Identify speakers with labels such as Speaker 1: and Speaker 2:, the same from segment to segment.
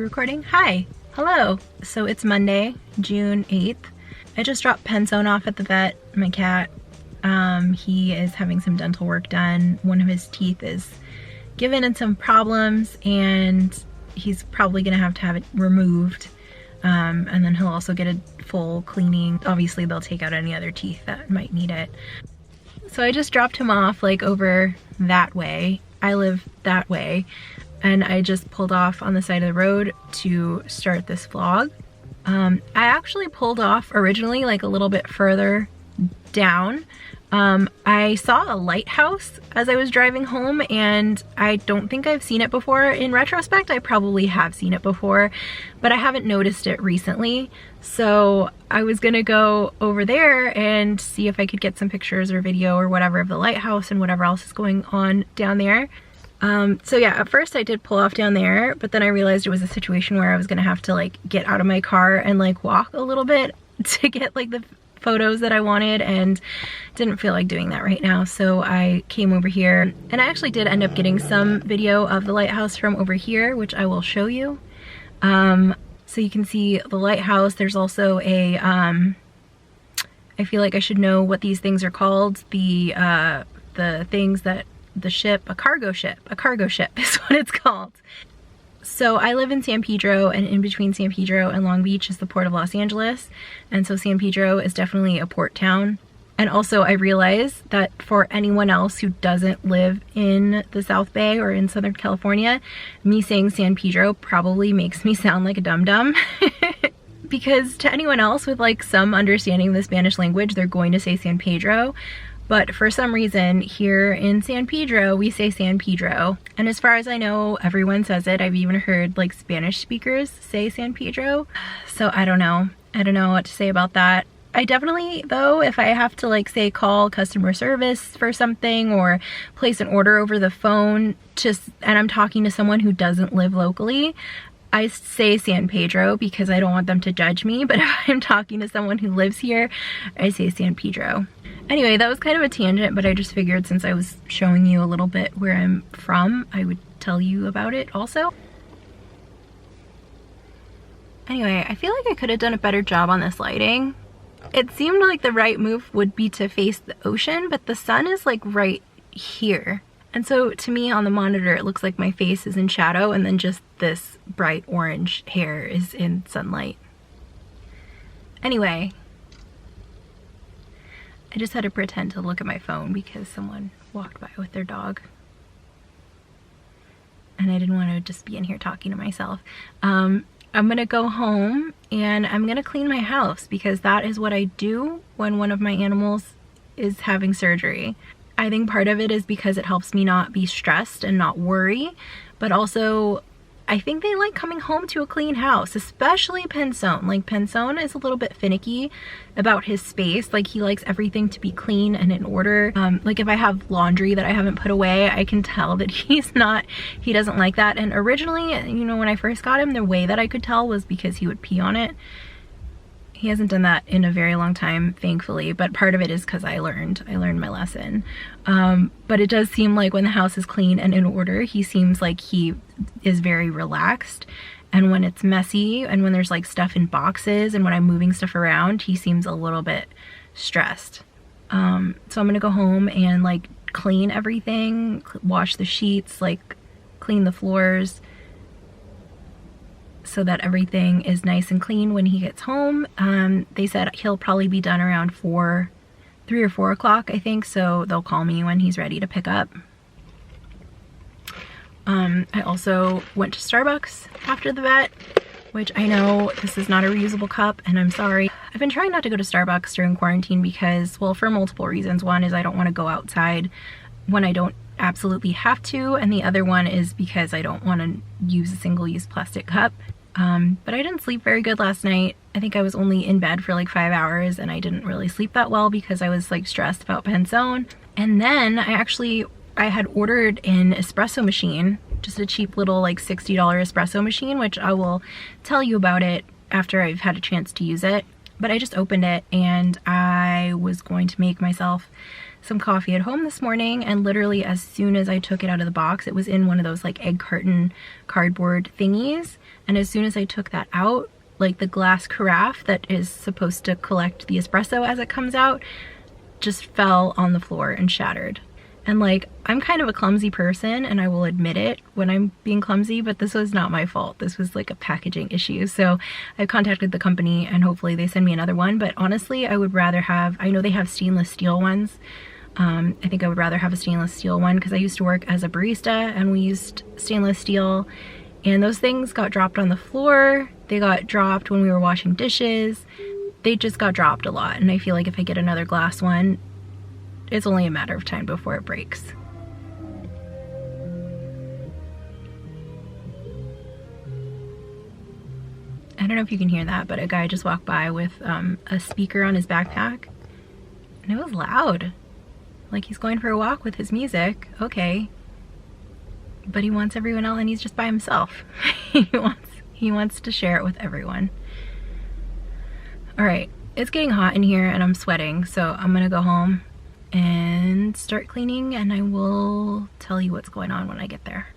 Speaker 1: recording? Hi, hello. So it's Monday, June 8th. I just dropped Panson off at the vet, my cat. He is having some dental work done. One of his teeth is given in some problems and he's probably gonna have to have it removed. And then he'll also get a full cleaning. Obviously they'll take out any other teeth that might need it. So I just dropped him off like over that way. I live that way. And I just pulled off on the side of the road to start this vlog. I actually pulled off originally like a little bit further down. I saw a lighthouse as I was driving home and I don't think I've seen it before. In retrospect, I probably have seen it before, but I haven't noticed it recently. So I was gonna go over there and see if I could get some pictures or video or whatever of the lighthouse and whatever else is going on down there. So yeah, at first I did pull off down there, but then I realized it was a situation where I was gonna have to like get out of my car and like walk a little bit to get like the photos that I wanted, and didn't feel like doing that right now. So I came over here and I actually did end up getting some video of the lighthouse from over here, which I will show you. So you can see the lighthouse. There's also a, I feel like I should know what these things are called. The things that the ship, a cargo ship is what it's called. So I live in San Pedro, and in between San Pedro and Long Beach is the Port of Los Angeles. And so San Pedro is definitely a port town. And also I realize that for anyone else who doesn't live in the South Bay or in Southern California, me saying San Pedro probably makes me sound like a dum-dum. Because to anyone else with like some understanding of the Spanish language, they're going to say San Pedro. But for some reason here in San Pedro, we say San Pedro. And as far as I know, everyone says it. I've even heard like Spanish speakers say San Pedro. So I don't know. I don't know what to say about that. I definitely, though, if I have to like say call customer service for something or place an order over the phone, and I'm talking to someone who doesn't live locally, I say San Pedro because I don't want them to judge me. But if I'm talking to someone who lives here, I say San Pedro. Anyway, that was kind of a tangent, but I just figured since I was showing you a little bit where I'm from, I would tell you about it also. Anyway, I feel like I could have done a better job on this lighting. It seemed like the right move would be to face the ocean, but the sun is like right here. And so to me on the monitor, it looks like my face is in shadow and then just this bright orange hair is in sunlight. Anyway, I just had to pretend to look at my phone because someone walked by with their dog. And I didn't want to just be in here talking to myself. I'm gonna go home and I'm gonna clean my house because that is what I do when one of my animals is having surgery. I think part of it is because it helps me not be stressed and not worry, but also I think they like coming home to a clean house, especially Panson. Like Panson is a little bit finicky about his space. Like he likes everything to be clean and in order. Like if I have laundry that I haven't put away, I can tell that he doesn't like that. And originally, you know, when I first got him, the way that I could tell was because he would pee on it. He hasn't done that in a very long time, thankfully, but part of it is because I learned my lesson. But it does seem like when the house is clean and in order, he seems like he is very relaxed. And when it's messy and when there's like stuff in boxes and when I'm moving stuff around, he seems a little bit stressed. So I'm gonna go home and like clean everything, wash the sheets, like clean the floors, so that everything is nice and clean when he gets home. They said he'll probably be done around 3 or 4 o'clock, I think, so they'll call me when he's ready to pick up. I also went to Starbucks after the vet, which I know this is not a reusable cup, and I'm sorry. I've been trying not to go to Starbucks during quarantine because, well, for multiple reasons. One is I don't want to go outside when I don't absolutely have to, and the other one is because I don't want to use a single-use plastic cup. But I didn't sleep very good last night. I think I was only in bed for like 5 hours and I didn't really sleep that well because I was like stressed about Panson. And then I had ordered an espresso machine, just a cheap little like $60 espresso machine, which I will tell you about it after I've had a chance to use it. But I just opened it and I was going to make myself some coffee at home this morning, and literally as soon as I took it out of the box, it was in one of those like egg carton cardboard thingies, and as soon as I took that out, like the glass carafe that is supposed to collect the espresso as it comes out just fell on the floor and shattered. And like, I'm kind of a clumsy person, and I will admit it when I'm being clumsy, but this was not my fault. This was like a packaging issue. So I've contacted the company and hopefully they send me another one. But honestly, I would rather have, I know they have stainless steel ones. I think I would rather have a stainless steel one because I used to work as a barista and we used stainless steel, and those things got dropped on the floor. They got dropped when we were washing dishes. They just got dropped a lot. And I feel like if I get another glass one, it's only a matter of time before it breaks. I don't know if you can hear that, but a guy just walked by with a speaker on his backpack, and it was loud. Like he's going for a walk with his music, okay. But he wants everyone else, and he's just by himself. he wants to share it with everyone. All right, it's getting hot in here and I'm sweating, so I'm gonna go home and start cleaning, and I will tell you what's going on when I get there.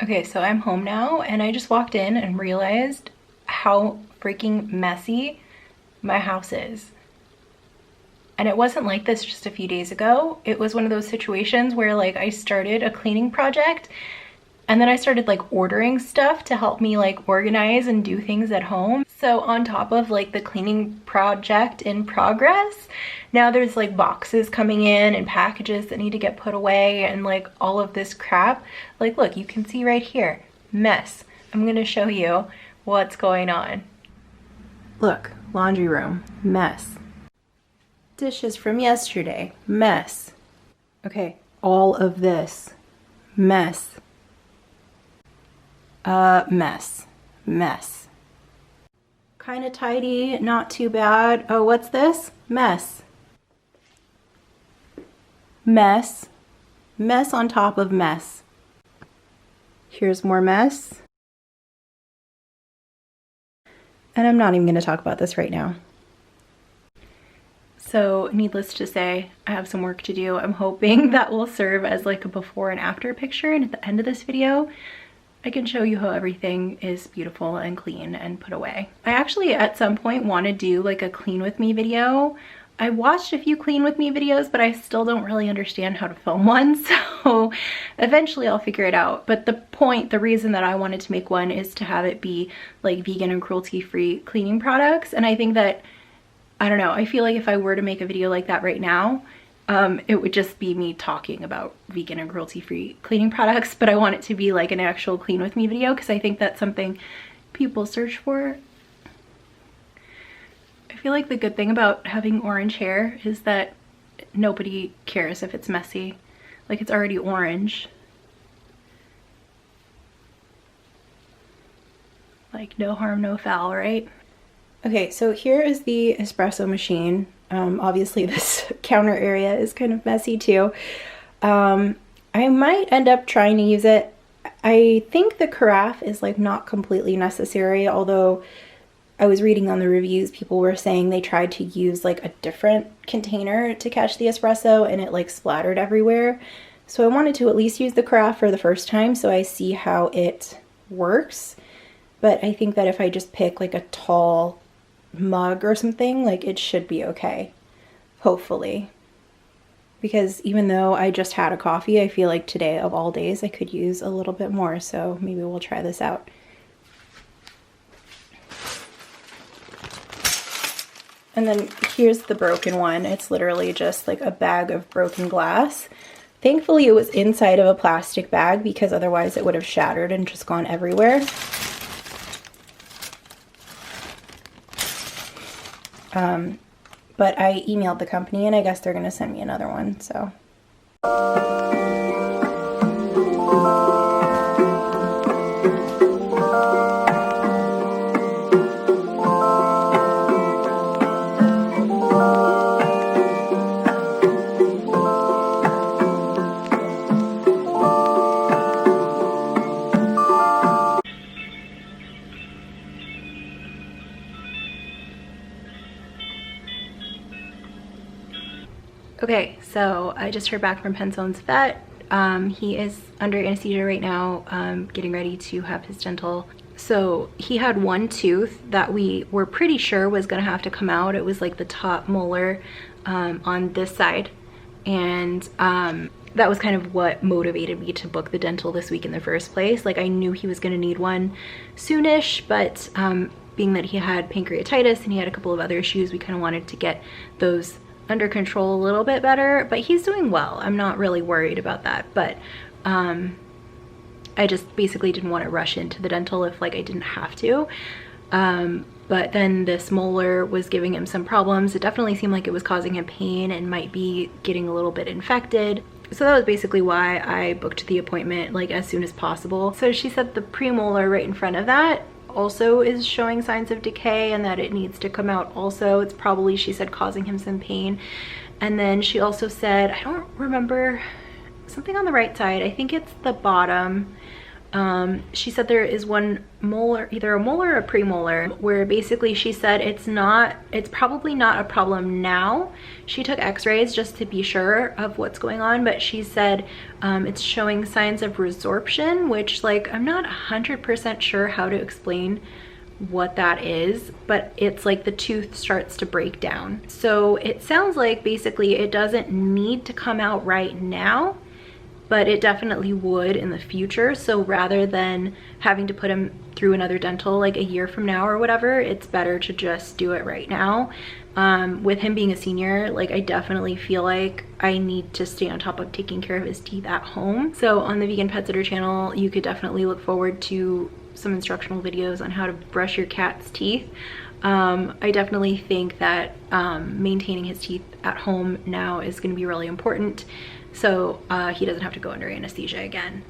Speaker 1: Okay, so I'm home now, and I just walked in and realized how freaking messy my house is. And it wasn't like this just a few days ago. It was one of those situations where like I started a cleaning project, and then I started like ordering stuff to help me like organize and do things at home. So on top of like the cleaning project in progress, now there's like boxes coming in and packages that need to get put away and like all of this crap. Like look, you can see right here, mess. I'm gonna show you what's going on. Look, laundry room, mess. Dishes from yesterday, mess. Okay, all of this, mess. Mess. Kind of tidy, not too bad. Oh, what's this? Mess. Mess. Mess on top of mess. Here's more mess. And I'm not even going to talk about this right now. So needless to say, I have some work to do. I'm hoping that will serve as like a before and after picture, and at the end of this video I can show you how everything is beautiful and clean and put away. I actually at some point want to do like a clean with me video. I watched a few clean with me videos, but I still don't really understand how to film one, so eventually I'll figure it out. But the reason that I wanted to make one is to have it be like vegan and cruelty-free cleaning products. And I think that, I don't know, I feel like if I were to make a video like that right now, it would just be me talking about vegan and cruelty-free cleaning products, but I want it to be like an actual clean with me video because I think that's something people search for. I feel like the good thing about having orange hair is that nobody cares if it's messy. Like, it's already orange. Like, no harm, no foul, right? Okay, so here is the espresso machine. Obviously this counter area is kind of messy too. I might end up trying to use it. I think the carafe is like not completely necessary, although I was reading on the reviews, people were saying they tried to use like a different container to catch the espresso and it like splattered everywhere. So I wanted to at least use the carafe for the first time so I see how it works. But I think that if I just pick like a tall mug or something, like it should be okay, hopefully. Because even though I just had a coffee, I feel like today of all days I could use a little bit more, so maybe we'll try this out. And then here's the broken one. It's literally just like a bag of broken glass. Thankfully it was inside of a plastic bag because otherwise it would have shattered and just gone everywhere. But I emailed the company and I guess they're gonna send me another one, so. Okay, So I just heard back from Panson's vet. He is under anesthesia right now, getting ready to have his dental. So he had one tooth that we were pretty sure was gonna have to come out. It was like the top molar on this side. And that was kind of what motivated me to book the dental this week in the first place. Like, I knew he was gonna need one soonish, but being that he had pancreatitis and he had a couple of other issues, we kind of wanted to get those under control a little bit better. But he's doing well. I'm not really worried about that. But I just basically didn't want to rush into the dental if like I didn't have to. But then this molar was giving him some problems. It definitely seemed like it was causing him pain and might be getting a little bit infected. So that was basically why I booked the appointment like as soon as possible. So she said the premolar right in front of that also is showing signs of decay and that it needs to come out also. It's probably, she said, causing him some pain. And then she also said, I don't remember, something on the right side, I think it's the bottom. She said there is one molar, either a molar or a premolar, where basically she said it's probably not a problem now. She took x-rays just to be sure of what's going on, but she said it's showing signs of resorption, which like I'm not 100% sure how to explain what that is, but it's like the tooth starts to break down. So it sounds like basically it doesn't need to come out right now, but it definitely would in the future. So rather than having to put him through another dental like a year from now or whatever, it's better to just do it right now. With him being a senior, like I definitely feel like I need to stay on top of taking care of his teeth at home. So on the Vegan Pet Sitter channel, you could definitely look forward to some instructional videos on how to brush your cat's teeth. I definitely think that maintaining his teeth at home now is going to be really important, so he doesn't have to go under anesthesia again.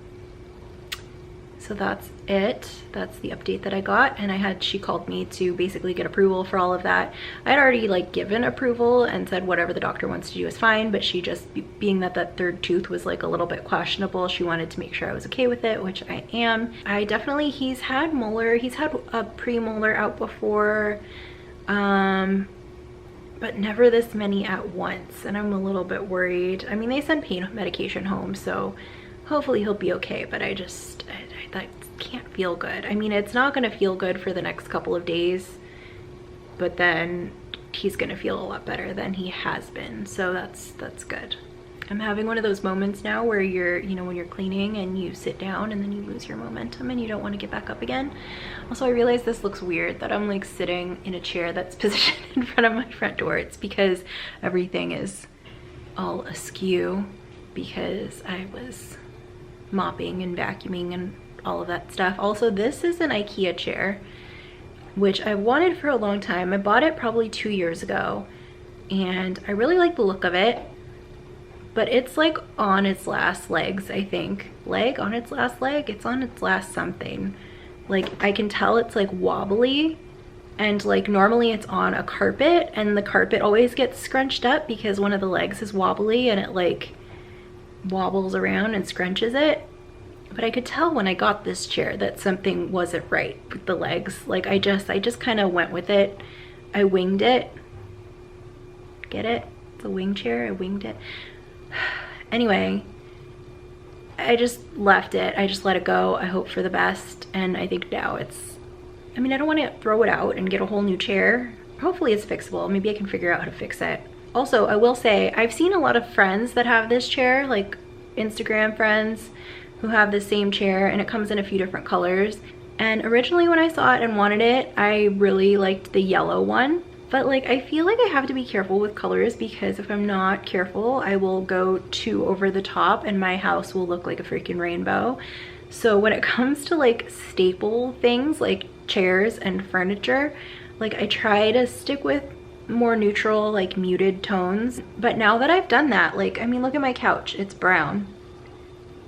Speaker 1: So that's it. That's the update that I got, and she called me to basically get approval for all of that. I had already like given approval and said whatever the doctor wants to do is fine, but she just, being that that third tooth was like a little bit questionable, she wanted to make sure I was okay with it, which I am. I definitely, he's had a premolar out before, but never this many at once, and I'm a little bit worried. I mean, they send pain medication home, so hopefully he'll be okay, but that can't feel good. I mean, it's not gonna feel good for the next couple of days, but then he's gonna feel a lot better than he has been, so that's good. I'm having one of those moments now where you're, you know, when you're cleaning and you sit down and then you lose your momentum and you don't want to get back up again. Also, I realize this looks weird that I'm like sitting in a chair that's positioned in front of my front door. It's because everything is all askew because I was mopping and vacuuming and all of that stuff. Also, this is an IKEA chair, which I wanted for a long time. I bought it probably 2 years ago and I really like the look of it, but it's like on its last legs, I think. On its last leg? It's on its last something. Like, I can tell it's like wobbly, and like normally it's on a carpet and the carpet always gets scrunched up because one of the legs is wobbly and it like wobbles around and scrunches it. But I could tell when I got this chair that something wasn't right with the legs. Like I just kind of went with it. I winged it. Get it? It's a wing chair. I winged it. Anyway, I just left it. I just let it go. I hope for the best. And I think now I mean, I don't want to throw it out and get a whole new chair. Hopefully it's fixable. Maybe I can figure out how to fix it. Also, I will say, I've seen a lot of friends that have this chair, like Instagram friends who have the same chair, and it comes in a few different colors. And originally when I saw it and wanted it, I really liked the yellow one. But like, I feel like I have to be careful with colors because if I'm not careful, I will go too over the top and my house will look like a freaking rainbow. So when it comes to like staple things like chairs and furniture, like I try to stick with more neutral, like muted tones. But now that I've done that, like, I mean, look at my couch, it's brown.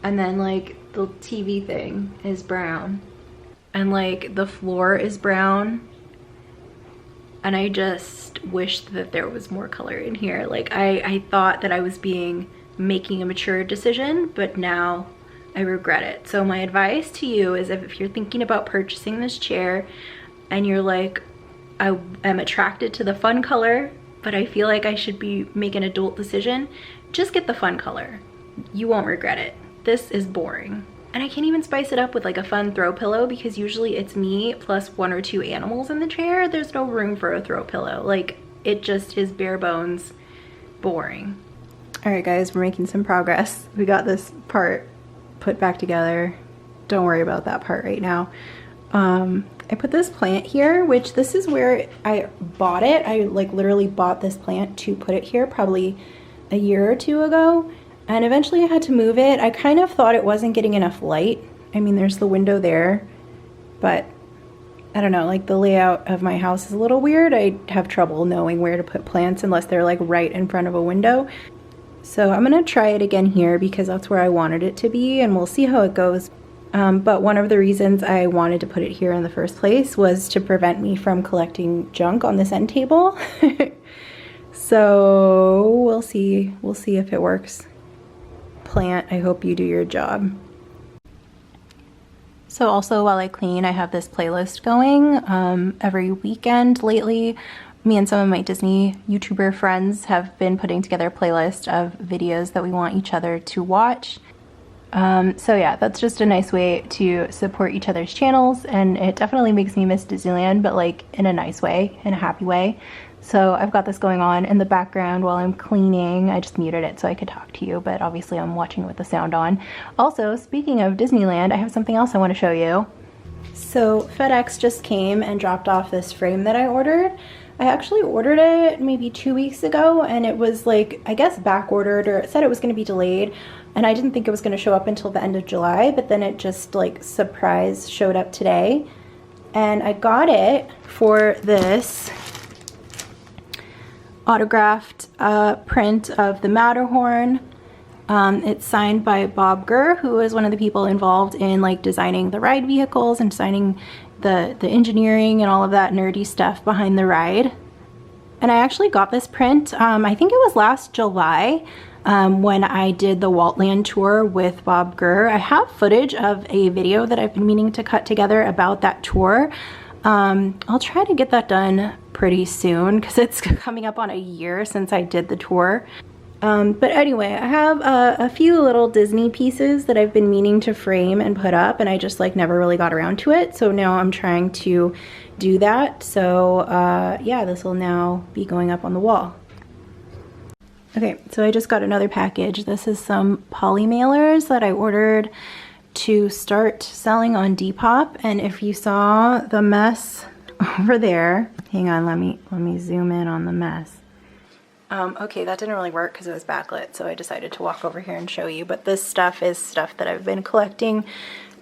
Speaker 1: And then like the TV thing is brown. And like the floor is brown. And I just wished that there was more color in here. Like I thought that I was making a mature decision, but now I regret it. So my advice to you is if you're thinking about purchasing this chair and you're like, I am attracted to the fun color, but I feel like I should make an adult decision, just get the fun color. You won't regret it. This is boring. And I can't even spice it up with like a fun throw pillow because usually it's me plus 1 or 2 animals in the chair. There's no room for a throw pillow. Like, it just is bare bones boring. All right, guys, we're making some progress. We got this part put back together. Don't worry about that part right now. I put this plant here, which this is where I bought it. I like literally bought this plant to put it here probably a year or 2 ago. And eventually I had to move it. I kind of thought it wasn't getting enough light. I mean, there's the window there, but I don't know, like the layout of my house is a little weird. I have trouble knowing where to put plants unless they're like right in front of a window. So I'm gonna try it again here because that's where I wanted it to be, and we'll see how it goes. But one of the reasons I wanted to put it here in the first place was to prevent me from collecting junk on this end table. So we'll see if it works. Plant, I hope you do your job. So also while I clean, I have this playlist going every weekend lately. Me and some of my Disney YouTuber friends have been putting together a playlist of videos that we want each other to watch. So yeah, that's just a nice way to support each other's channels, and it definitely makes me miss Disneyland, but like in a nice way, in a happy way. So I've got this going on in the background while I'm cleaning. I just muted it so I could talk to you, but obviously I'm watching with the sound on. Also, speaking of Disneyland, I have something else I want to show you. So FedEx just came and dropped off this frame that I ordered. I actually ordered it maybe 2 weeks ago, and it was like, I guess back ordered, or it said it was going to be delayed, and I didn't think it was going to show up until the end of July, but then it just like surprise showed up today. And I got it for this autographed print of the Matterhorn. It's signed by Bob Gurr, who is one of the people involved in like designing the ride vehicles and designing the engineering and all of that nerdy stuff behind the ride. And I actually got this print, I think it was last July, when I did the Waltland tour with Bob Gurr. I have footage of a video that I've been meaning to cut together about that tour. I'll try to get that done pretty soon because it's coming up on a year since I did the tour. But anyway, I have a few little Disney pieces that I've been meaning to frame and put up, and I just like never really got around to it. So now I'm trying to do that. So yeah, this will now be going up on the wall. Okay, so I just got another package. This is some poly mailers that I ordered to start selling on Depop. And if you saw the mess over there, hang on, let me zoom in on the mess. Okay, that didn't really work because it was backlit, so I decided to walk over here and show you. But this stuff is stuff that I've been collecting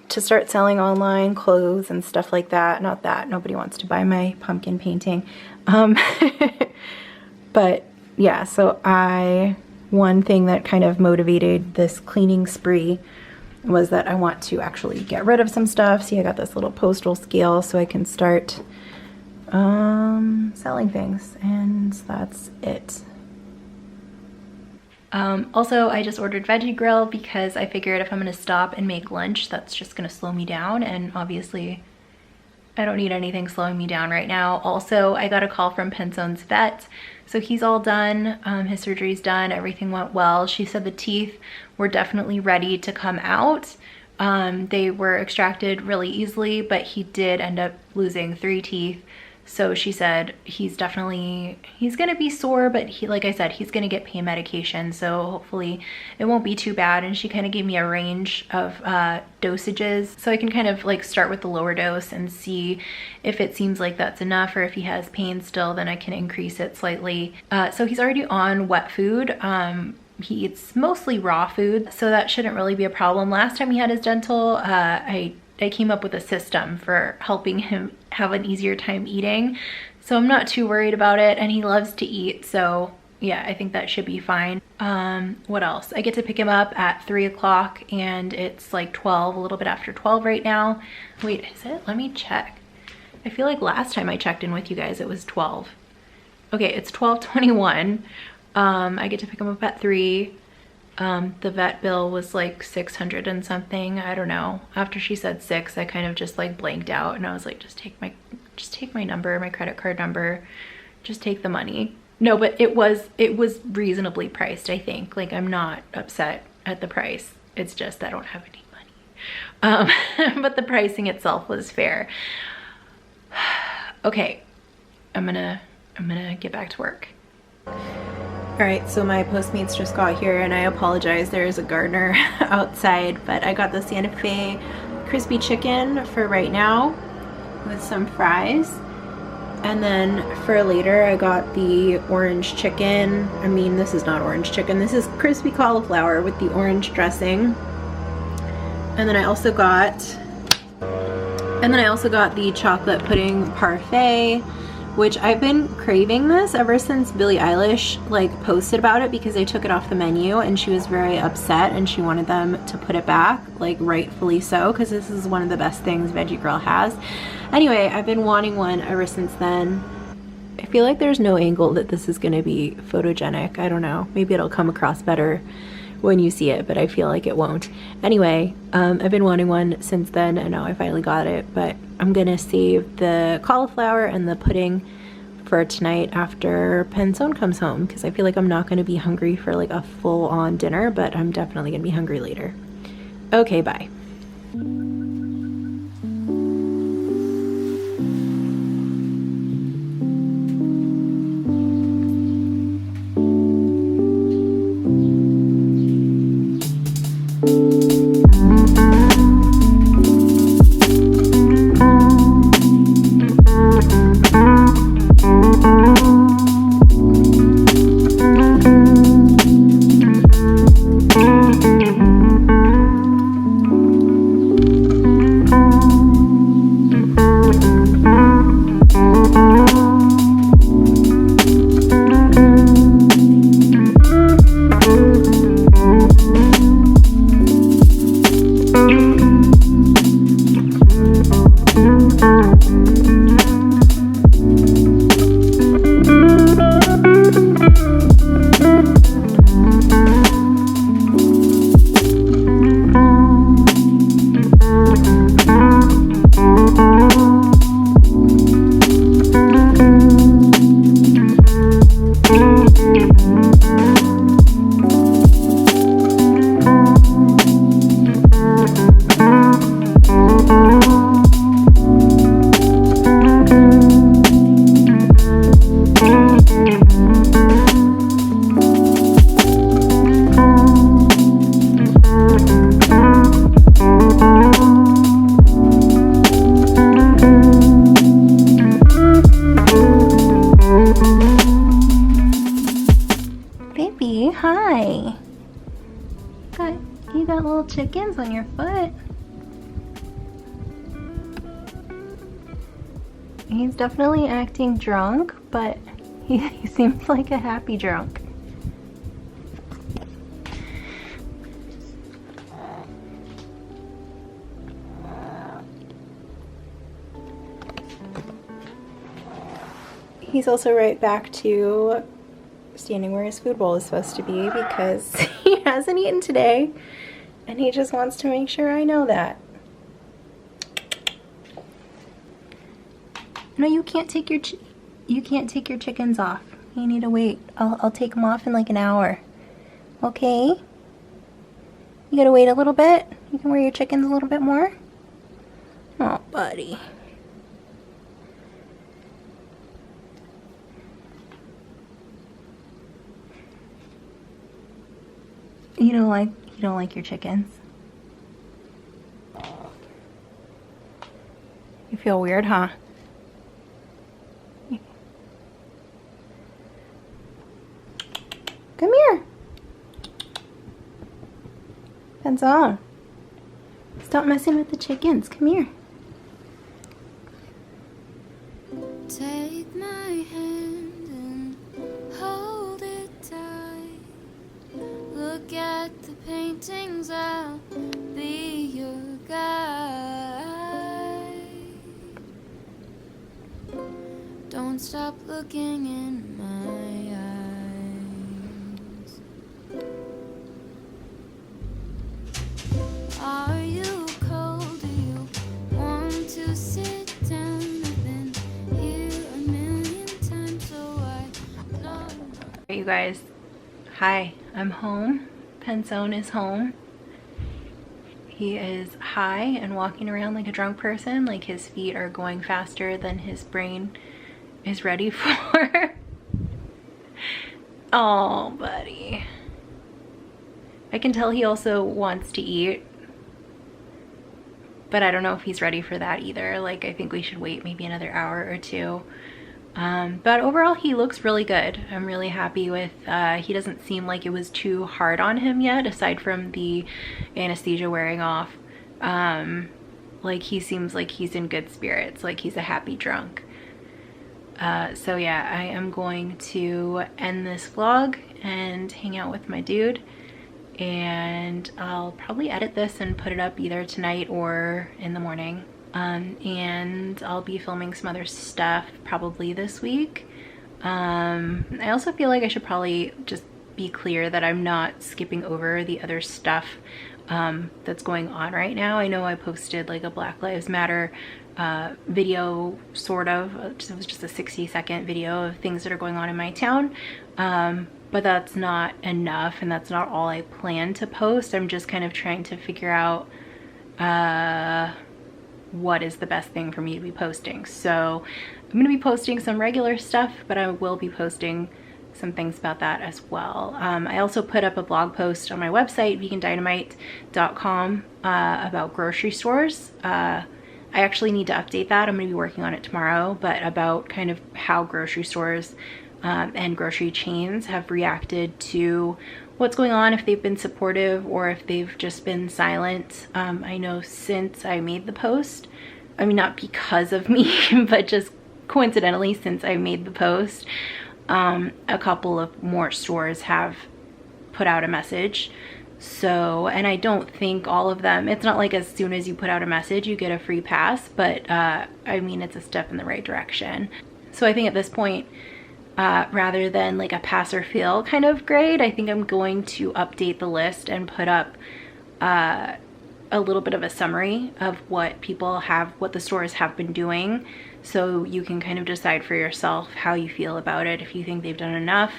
Speaker 1: to start selling online, clothes and stuff like that. Not that nobody wants to buy my pumpkin painting. But yeah, so one thing that kind of motivated this cleaning spree was that I want to actually get rid of some stuff. See, I got this little postal scale so I can start selling things, and that's it. Also, I just ordered Veggie Grill because I figured if I'm gonna stop and make lunch, that's just gonna slow me down, and obviously I don't need anything slowing me down right now. Also, I got a call from Panson's vet, so he's all done. His surgery's done, everything went well. She said the teeth were definitely ready to come out. They were extracted really easily, but he did end up losing 3 teeth. So she said he's gonna be sore, but like I said, he's gonna get pain medication, so hopefully it won't be too bad. And she kind of gave me a range of dosages, so I can kind of like start with the lower dose and see if it seems like that's enough, or if he has pain still, then I can increase it slightly. So he's already on wet food. He eats mostly raw food, so that shouldn't really be a problem. Last time he had his dental, I came up with a system for helping him have an easier time eating. So I'm not too worried about it, and he loves to eat. So yeah, I think that should be fine. What else? I get to pick him up at 3 o'clock, and it's like 12, a little bit after 12 right now. Wait, is it? Let me check. I feel like last time I checked in with you guys, it was 12. Okay, it's 12:21. I get to pick him up at 3. The vet bill was like 600 and something. I don't know. After she said 6, I kind of just like blanked out, and I was like, just take my number, my credit card number, just take the money. No, but it was reasonably priced, I think. Like, I'm not upset at the price. It's just I don't have any money. But the pricing itself was fair. Okay, I'm gonna get back to work. All right, so my Postmates just got here, and I apologize, there is a gardener outside, but I got the Santa Fe crispy chicken for right now with some fries. And then for later, I got the orange chicken. I mean, this is not orange chicken. This is crispy cauliflower with the orange dressing. And then I also got the chocolate pudding parfait, which I've been craving this ever since Billie Eilish like posted about it, because they took it off the menu and she was very upset and she wanted them to put it back, like rightfully so, because this is one of the best things Veggie Girl has. Anyway, I've been wanting one ever since then. I feel like there's no angle that this is gonna be photogenic. I don't know, maybe it'll come across better when you see it, but I feel like it won't. Anyway, I've been wanting one since then, and now I finally got it, but I'm gonna save the cauliflower and the pudding for tonight after Panson comes home, because I feel like I'm not gonna be hungry for like a full-on dinner, but I'm definitely gonna be hungry later. Okay, bye. Baby, hi. You got little chickens on your foot. He's definitely acting drunk, but he seems like a happy drunk. He's also right back to standing where his food bowl is supposed to be because he hasn't eaten today and he just wants to make sure I know that. No, you can't take your chickens off. You need to wait. I'll take them off in like an hour. Okay? You gotta wait a little bit? You can wear your chickens a little bit more? Oh, buddy. You don't like your chickens? You feel weird, huh? Come here. Panson. Stop messing with the chickens. Come here.
Speaker 2: Take my hand and hold it tight. Look at the paintings, I'll be your guide. Don't stop looking in my eyes. Are you cold? Do you want to sit down? I've been here a million times, so I know.
Speaker 1: you guys. Hi, I'm home. Panson is home. He is high and walking around like a drunk person, like his feet are going faster than his brain is ready for. Oh, buddy. I can tell he also wants to eat, but I don't know if he's ready for that either. Like, I think we should wait maybe another hour or two. But overall, he looks really good. I'm really happy with, he doesn't seem like it was too hard on him yet, aside from the anesthesia wearing off. Like, he seems like he's in good spirits, like he's a happy drunk. So yeah, I am going to end this vlog and hang out with my dude. And I'll probably edit this and put it up either tonight or in the morning. And I'll be filming some other stuff probably this week. I also feel like I should probably just be clear that I'm not skipping over the other stuff that's going on right now. I know I posted like a Black Lives Matter video, sort of. It was just a 60-second video of things that are going on in my town. But that's not enough, and that's not all I plan to post. I'm just kind of trying to figure out what is the best thing for me to be posting. So I'm going to be posting some regular stuff, but I will be posting some things about that as well. I also put up a blog post on my website, vegandynamite.com, about grocery stores. I actually need to update that. I'm going to be working on it tomorrow, but about kind of how grocery stores and grocery chains have reacted to what's going on, if they've been supportive or if they've just been silent. I know since I made the post, I mean, not because of me, but just coincidentally, since I made the post, a couple of more stores have put out a message. So, and I don't think all of them, it's not like as soon as you put out a message you get a free pass, but I mean, it's a step in the right direction. So I think at this point, rather than like a pass or fail kind of grade, I think I'm going to update the list and put up a little bit of a summary of what the stores have been doing, so you can kind of decide for yourself how you feel about it, if you think they've done enough.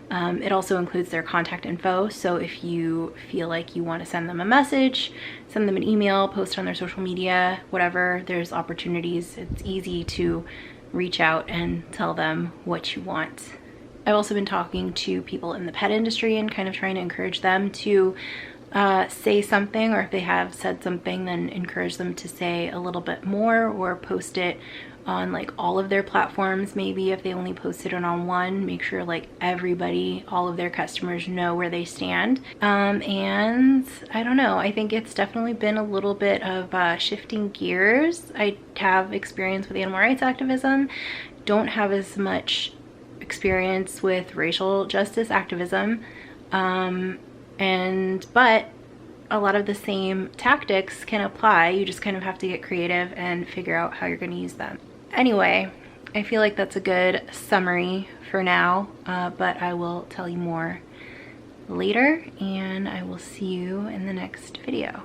Speaker 1: It also includes their contact info, so if you feel like you want to send them a message, send them an email, post on their social media, whatever, there's opportunities. It's easy to reach out and tell them what you want. I've also been talking to people in the pet industry and kind of trying to encourage them to say something, or if they have said something, then encourage them to say a little bit more, or post it on like all of their platforms. Maybe if they only posted it on one, make sure like everybody, all of their customers know where they stand. And I don't know, I think it's definitely been a little bit of shifting gears. I have experience with animal rights activism, don't have as much experience with racial justice activism, but a lot of the same tactics can apply. You just kind of have to get creative and figure out how you're going to use them. Anyway, I feel like that's a good summary for now, but I will tell you more later, and I will see you in the next video.